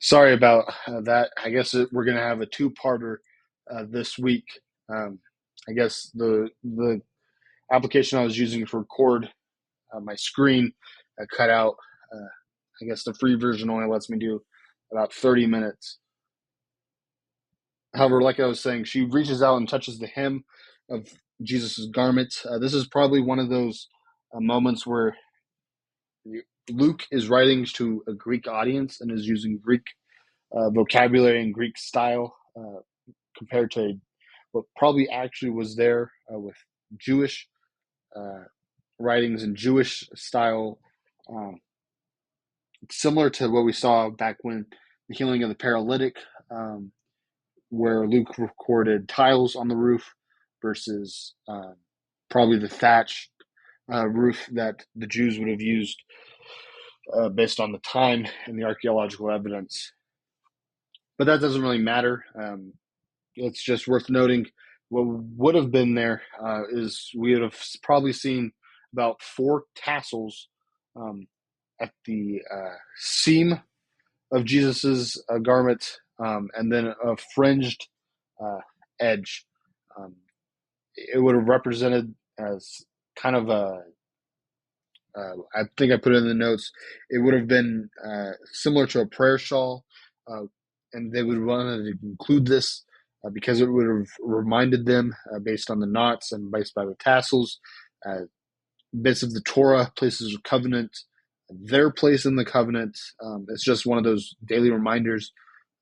Sorry about that. I guess we're going to have a two-parter this week. I guess the application I was using to record my screen cut out. Uh, I guess the free version only lets me do about 30 minutes. However, like I was saying, she reaches out and touches the hem of Jesus's garment. This is probably one of those moments where Luke is writing to a Greek audience and is using Greek vocabulary and Greek style compared to what probably actually was there with Jewish uh, writings and Jewish style, um, similar to what we saw back when the healing of the paralytic, where Luke recorded tiles on the roof versus probably the thatch roof that the Jews would have used based on the time and the archaeological evidence. But that doesn't really matter. It's just worth noting what would have been there is we would have probably seen about four tassels at the seam of Jesus's garment, and then a fringed uh, edge. Um, it would have represented as kind of I think I put it in the notes. It would have been similar to a prayer shawl, and they would want to include this because it would have reminded them, based on the knots and based by the tassels, uh, bits of the Torah, places of covenant, their place in the covenant. It's just one of those daily reminders,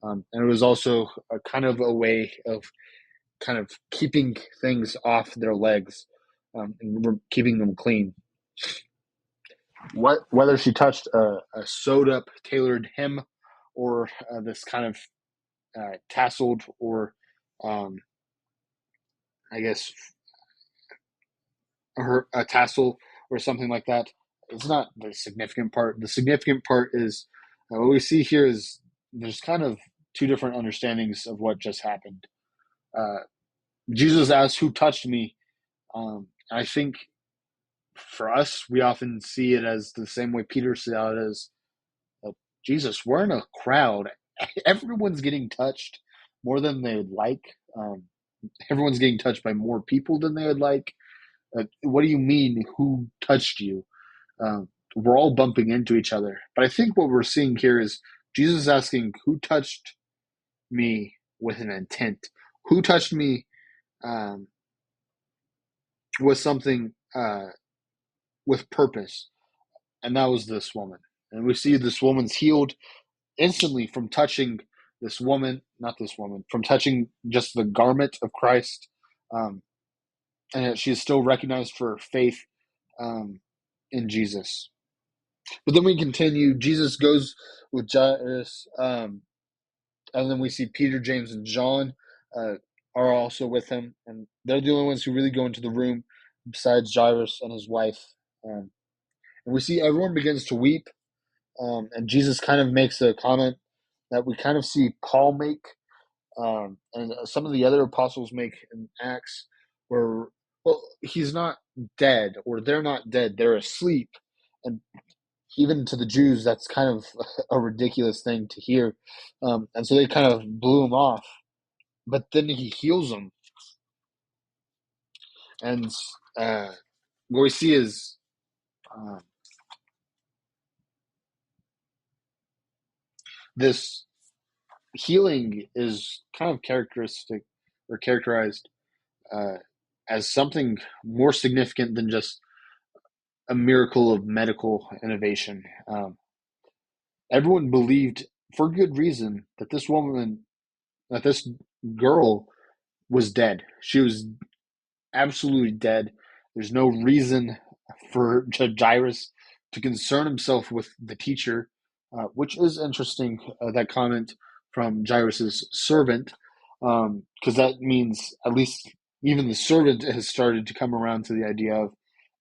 and it was also a kind of a way of kind of keeping things off their legs and keeping them clean. Whether she touched a sewed up tailored hem or this kind of tasseled or um, I guess a tassel or something like that, it's not the significant part. The significant part is what we see here is there's kind of two different understandings of what just happened. uh, Jesus asked, "Who touched me?" I think for us we often see it as the same way Peter saw it as, Jesus, we're in a crowd. Everyone's getting touched more than they would like. Everyone's getting touched by more people than they would like. What do you mean, who touched you? We're all bumping into each other. But I think what we're seeing here is Jesus asking, who touched me with an intent? Who touched me um, with something with purpose? And that was this woman. And we see this woman's healed instantly from touching this woman, not this woman, from touching just the garment of Christ. Um, and she is still recognized for her faith in Jesus. But then we continue. Jesus goes with Jairus, and then we see Peter, James, and John uh, are also with him, and they're the only ones who really go into the room besides Jairus and his wife. And we see everyone begins to weep, and Jesus kind of makes a comment that we kind of see Paul make, and some of the other apostles make in Acts, where, well, he's not dead, or they're not dead, they're asleep. And even to the Jews, that's kind of a ridiculous thing to hear. And so they kind of blew him off. But then he heals them. And what we see is uh, this healing is kind of characteristic or characterized uh, as something more significant than just a miracle of medical innovation. Everyone believed, for good reason, that this girl was dead. She was absolutely dead. There's no reason for Jairus to concern himself with the teacher, which is interesting, that comment from Jairus's servant, because that means at least even the servant has started to come around to the idea of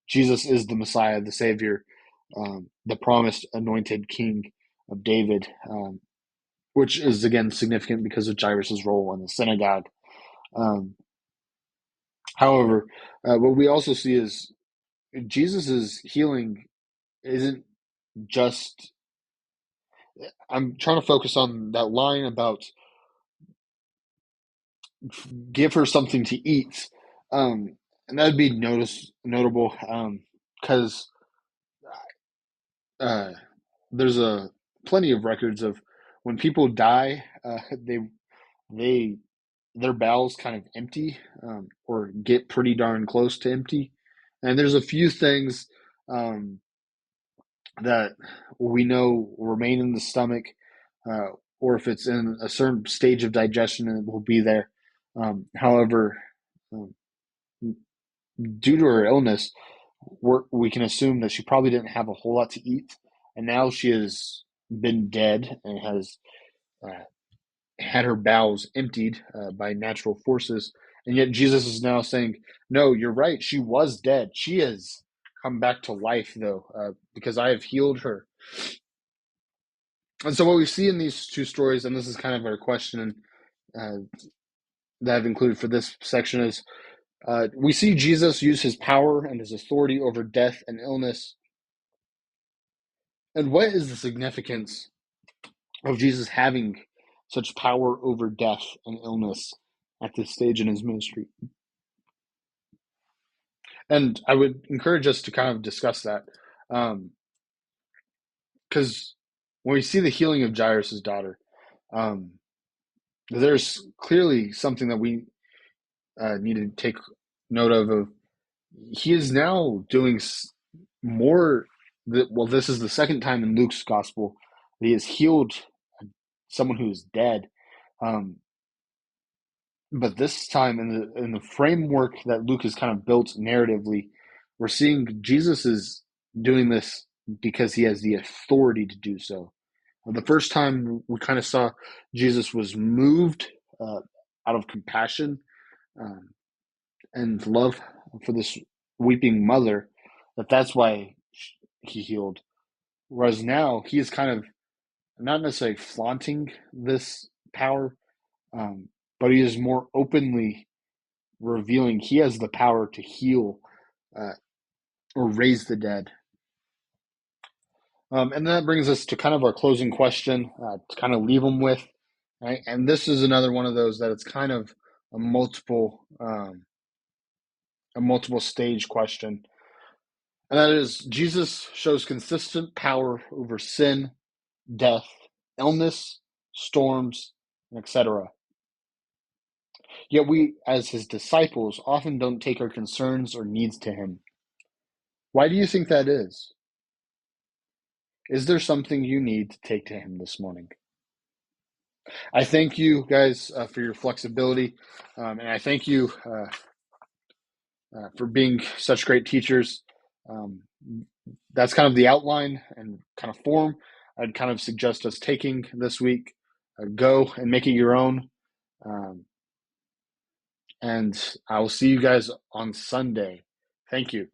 Jesus is the Messiah, the Savior, the promised anointed King of David, which is again significant because of Jairus's role in the synagogue. Um, However, what we also see is Jesus's healing isn't just I'm trying to focus on that line about give her something to eat. And that'd be notable because uh, there's a plenty of records of when people die, they their bowels kind of empty or get pretty darn close to empty. And there's a few things um, that we know remain in the stomach, uh, or if it's in a certain stage of digestion, it will be there. However, um, due to her illness, we can assume that she probably didn't have a whole lot to eat, and now she has been dead and has uh, had her bowels emptied by natural forces. And yet Jesus is now saying, "No, you're right. She was dead. She has come back to life, though, because I have healed her." And so, what we see in these two stories, and this is kind of our question uh, that I've included for this section, is we see Jesus use his power and his authority over death and illness. And what is the significance of Jesus having such power over death and illness at this stage in his ministry? And I would encourage us to kind of discuss that. Because when we see the healing of Jairus' daughter, um, there's clearly something that we need to take note of. He is now doing more. Well, this is the second time in Luke's gospel that he has healed someone who is dead. Um, but this time, in the framework that Luke has kind of built narratively, we're seeing Jesus is doing this because he has the authority to do so. The first time we kind of saw Jesus was moved out of compassion um, and love for this weeping mother, that's why he healed. Whereas now he is kind of not necessarily flaunting this power, but he is more openly revealing he has the power to heal uh, or raise the dead. And that brings us to kind of our closing question to kind of leave them with. Right? And this is another one of those that it's kind of a multiple stage question. And that is Jesus shows consistent power over sin, death, illness, storms, etc. Yet we, as his disciples, often don't take our concerns or needs to him. Why do you think that is? Is there something you need to take to him this morning? I thank you guys for your flexibility, and I thank you for being such great teachers. Um, that's kind of the outline and kind of form I'd kind of suggest us taking this week. Go and make it your own. Um, and I will see you guys on Sunday. Thank you.